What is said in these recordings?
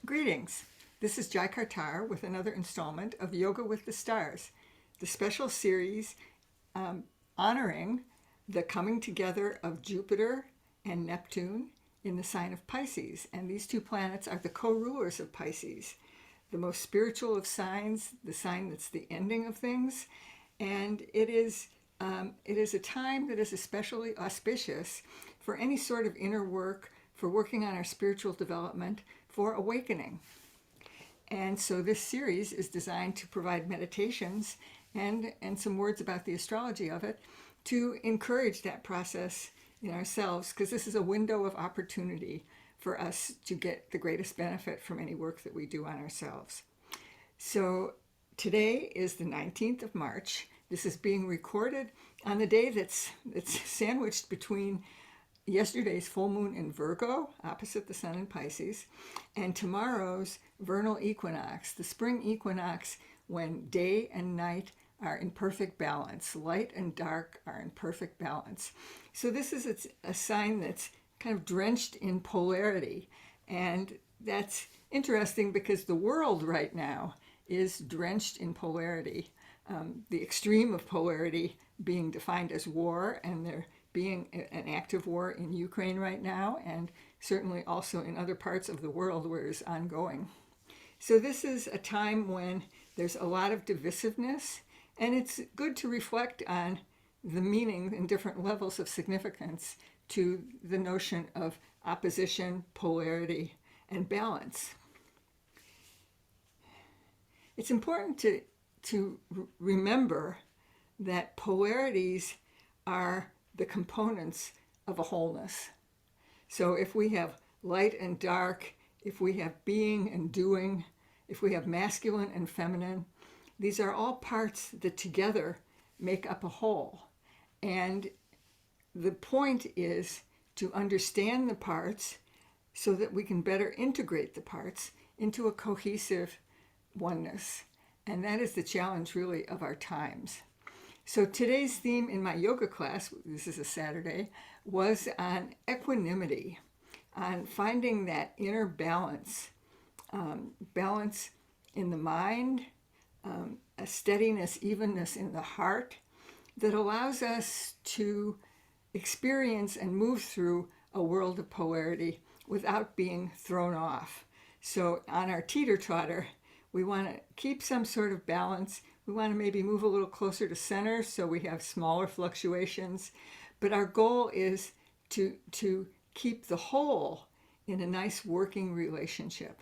Greetings. This is Jai Kartar with another installment of Yoga with the Stars, the special series honoring the coming together of Jupiter and Neptune in the sign of Pisces. And these two planets are the co-rulers of Pisces, the most spiritual of signs, the sign that's the ending of things. And it is a time that is especially auspicious for any sort of inner work, for working on our spiritual development, for awakening. And so this series is designed to provide meditations and some words about the astrology of it to encourage that process in ourselves, because this is a window of opportunity for us to get the greatest benefit from any work that we do on ourselves. So today is the 19th of March. This is being recorded on the day that's sandwiched between yesterday's full moon in Virgo, opposite the sun in Pisces, and tomorrow's vernal equinox, the spring equinox, when day and night are in perfect balance, light and dark are in perfect balance. So this is a sign that's kind of drenched in polarity, and that's interesting because the world right now is drenched in polarity. The extreme of polarity being defined as war, and there being an active war in Ukraine right now, and certainly also in other parts of the world where it's ongoing. So this is a time when there's a lot of divisiveness, and it's good to reflect on the meaning and different levels of significance to the notion of opposition, polarity, and balance. It's important to remember that polarities are the components of a wholeness. So if we have light and dark, if we have being and doing, if we have masculine and feminine, these are all parts that together make up a whole. And the point is to understand the parts so that we can better integrate the parts into a cohesive oneness. And that is the challenge really of our times. So today's theme in my yoga class, this is a Saturday, was on equanimity, on finding that inner balance, balance in the mind, a steadiness, evenness in the heart that allows us to experience and move through a world of polarity without being thrown off. So on our teeter-totter, we want to keep some sort of balance. We want to maybe move a little closer to center so we have smaller fluctuations. But our goal is to keep the whole in a nice working relationship.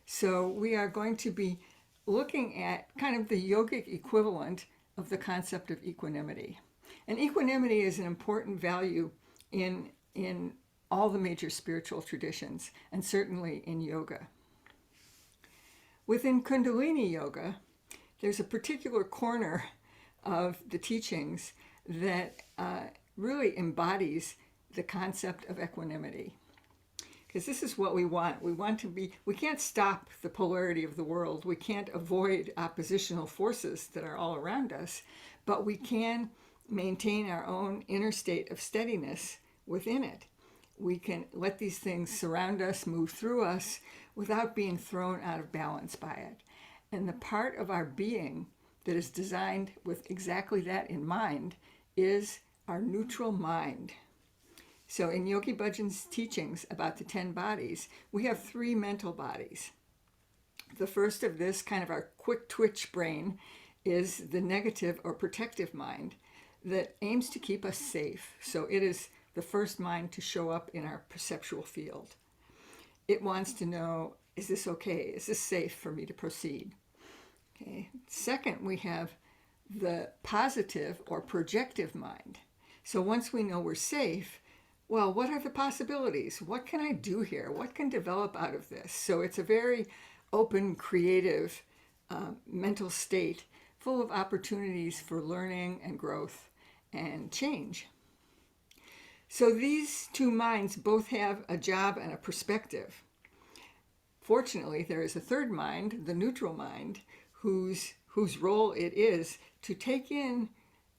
So we are going to be looking at kind of the yogic equivalent of the concept of equanimity. And equanimity is an important value in all the major spiritual traditions, and certainly in yoga. Within Kundalini Yoga, there's a particular corner of the teachings that really embodies the concept of equanimity. Because this is what we want. We can't stop the polarity of the world. We can't avoid oppositional forces that are all around us, but we can maintain our own inner state of steadiness within it. We can let these things surround us, move through us, without being thrown out of balance by it. And the part of our being that is designed with exactly that in mind is our neutral mind. So in Yogi Bhajan's teachings about the 10 bodies, we have 3 mental bodies. The first of this, kind of our quick twitch brain, is the negative or protective mind that aims to keep us safe. So it is the first mind to show up in our perceptual field. It wants to know, is this okay? Is this safe for me to proceed? Okay. Second, we have the positive or projective mind. So once we know we're safe, well, what are the possibilities? What can I do here? What can develop out of this? So it's a very open, creative mental state full of opportunities for learning and growth and change. So these two minds both have a job and a perspective. Fortunately, there is a third mind, the neutral mind, whose role it is to take in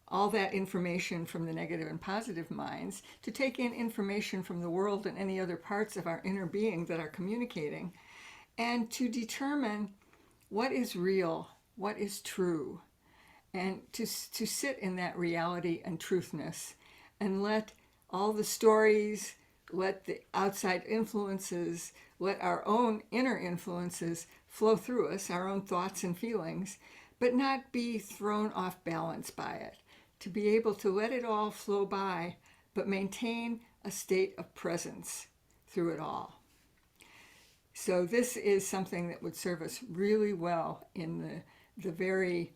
all that information from the negative and positive minds, to take in information from the world and any other parts of our inner being that are communicating, and to determine what is real, what is true, and to sit in that reality and truthness, and let all the stories, let the outside influences, let our own inner influences flow through us, our own thoughts and feelings, but not be thrown off balance by it. To be able to let it all flow by, but maintain a state of presence through it all. So this is something that would serve us really well in the very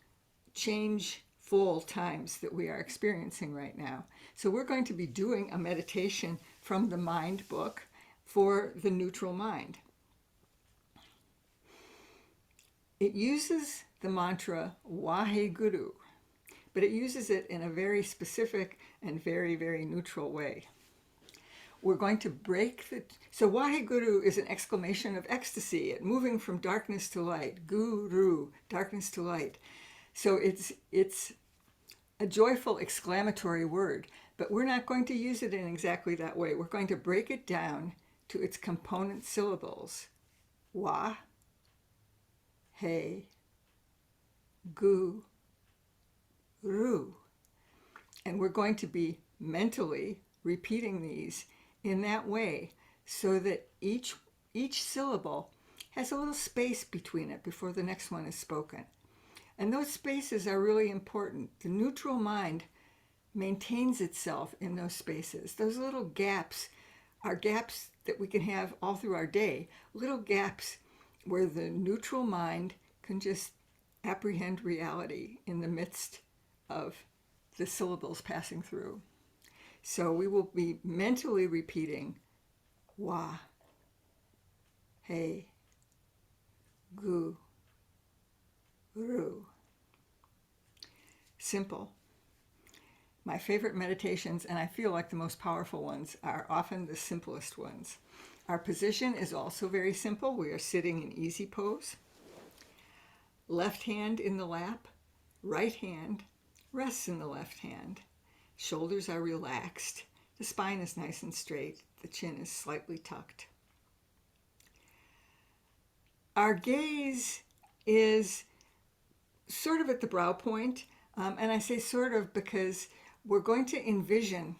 changeful times that we are experiencing right now. So we're going to be doing a meditation from the Mind book for the neutral mind. It uses the mantra Waheguru, but it uses it in a very specific and very, very neutral way. We're going to break the... So Waheguru is an exclamation of ecstasy, moving from darkness to light. Guru, darkness to light. So it's a joyful exclamatory word, but we're not going to use it in exactly that way. We're going to break it down to its component syllables. Wa, he, gu, ru. And we're going to be mentally repeating these in that way so that each syllable has a little space between it before the next one is spoken. And those spaces are really important. The neutral mind maintains itself in those spaces. Those little gaps are gaps that we can have all through our day, little gaps where the neutral mind can just apprehend reality in the midst of the syllables passing through. So we will be mentally repeating Wa, He, Gu, Ru. Simple. My favorite meditations, and I feel like the most powerful ones, are often the simplest ones. Our position is also very simple. We are sitting in easy pose. Left hand in the lap, right hand rests in the left hand. Shoulders are relaxed. The spine is nice and straight. The chin is slightly tucked. Our gaze is sort of at the brow point, and I say sort of because we're going to envision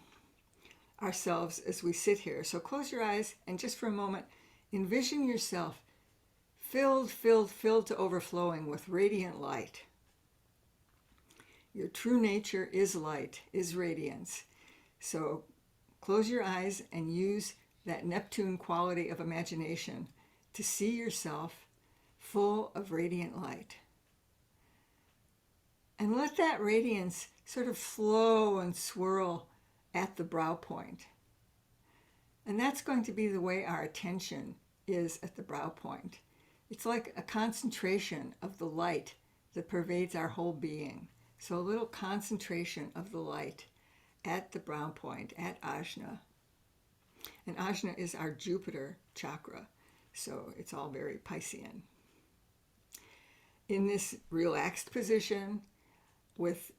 ourselves as we sit here. So close your eyes and just for a moment, envision yourself filled to overflowing with radiant light. Your true nature is light, is radiance. So close your eyes and use that Neptune quality of imagination to see yourself full of radiant light. And let that radiance sort of flow and swirl at the brow point. And that's going to be the way our attention is at the brow point. It's like a concentration of the light that pervades our whole being. So a little concentration of the light at the brow point, at Ajna. And Ajna is our Jupiter chakra, so it's all very Piscean. In this relaxed position, with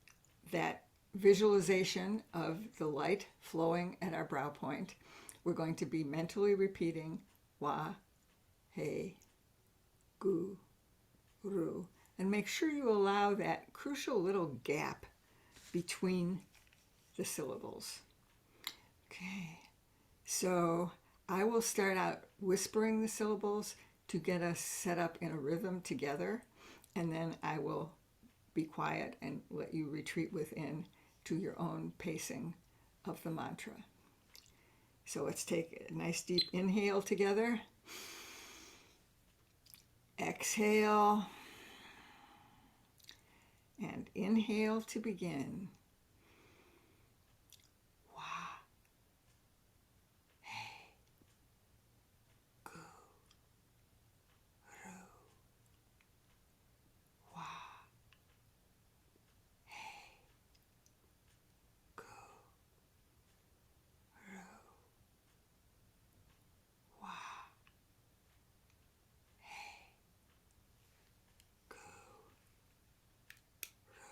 that visualization of the light flowing at our brow point, we're going to be mentally repeating Wa, He, Gu, Ru. And make sure you allow that crucial little gap between the syllables. Okay, so I will start out whispering the syllables to get us set up in a rhythm together, and then I will be quiet and let you retreat within to your own pacing of the mantra. So let's take a nice deep inhale together. Exhale. And inhale to begin. Wa, He, Gu, Ru. Wa, He, Gu, Ru. Wa, He, Gu, Ru.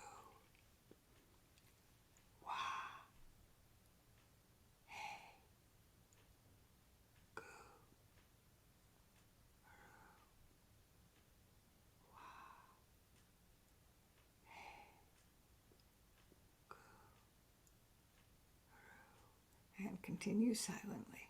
continue silently.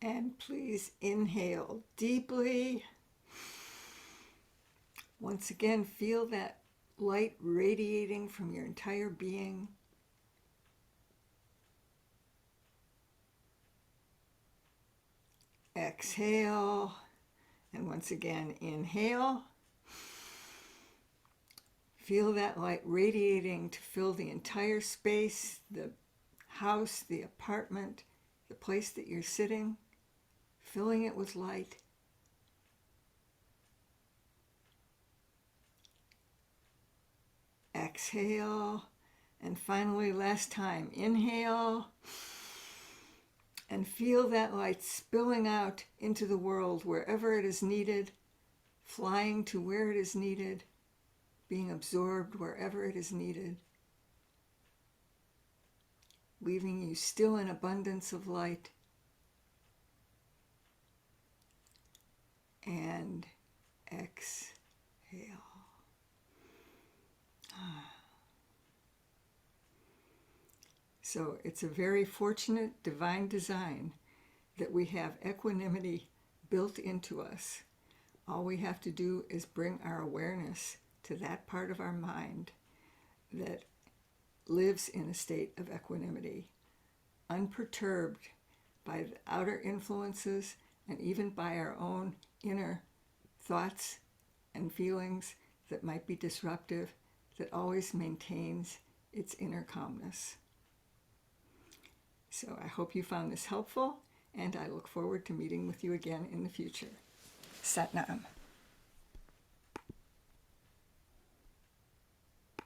And please inhale deeply. Once again, feel that light radiating from your entire being. Exhale. And once again, inhale. Feel that light radiating to fill the entire space, the house, the apartment, the place that you're sitting, filling it with light. Exhale. And finally, last time, inhale. And feel that light spilling out into the world wherever it is needed, flying to where it is needed, being absorbed wherever it is needed, leaving you still in abundance of light. And exhale. So it's a very fortunate divine design that we have equanimity built into us. All we have to do is bring our awareness to that part of our mind that lives in a state of equanimity, unperturbed by the outer influences and even by our own inner thoughts and feelings that might be disruptive, that always maintains its inner calmness. So I hope you found this helpful, and I look forward to meeting with you again in the future. Sat Nam.